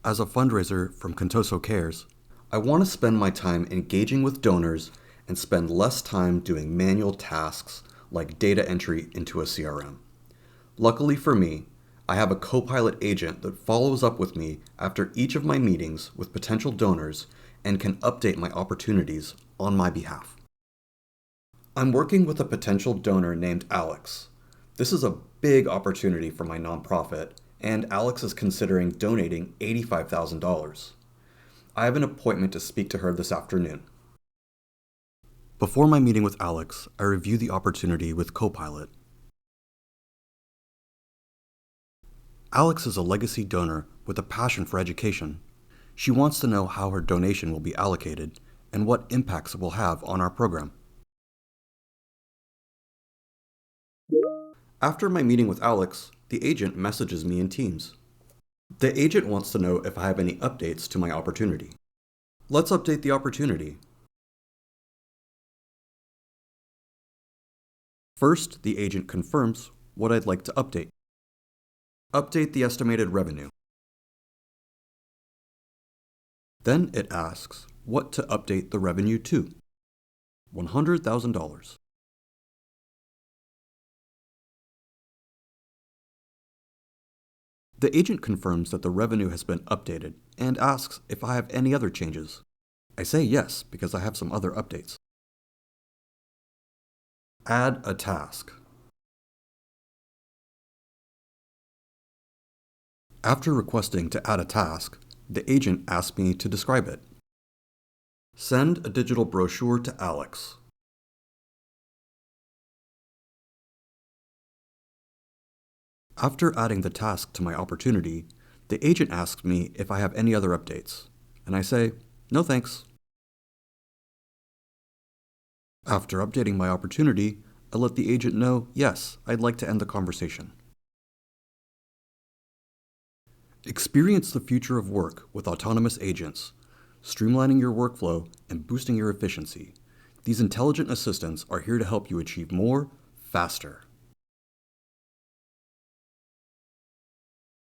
As a fundraiser from Contoso Cares, I want to spend my time engaging with donors and spend less time doing manual tasks like data entry into a CRM. Luckily for me, I have a Copilot agent that follows up with me after each of my meetings with potential donors and can update my opportunities on my behalf. I'm working with a potential donor named Alex. This is a big opportunity for my nonprofit, and Alex is considering donating $85,000. I have an appointment to speak to her this afternoon. Before my meeting with Alex, I review the opportunity with Copilot. Alex is a legacy donor with a passion for education. She wants to know how her donation will be allocated and what impacts it will have on our program. After my meeting with Alex, the agent messages me in Teams. The agent wants to know if I have any updates to my opportunity. Let's update the opportunity. First, the agent confirms what I'd like to update. Update the estimated revenue. Then it asks what to update the revenue to. $100,000. The agent confirms that the revenue has been updated and asks if I have any other changes. I say yes because I have some other updates. Add a task. After requesting to add a task, the agent asks me to describe it. Send a digital brochure to Alex. After adding the task to my opportunity, the agent asks me if I have any other updates, and I say, no thanks. After updating my opportunity, I let the agent know, yes, I'd like to end the conversation. Experience the future of work with autonomous agents, streamlining your workflow and boosting your efficiency. These intelligent assistants are here to help you achieve more, faster.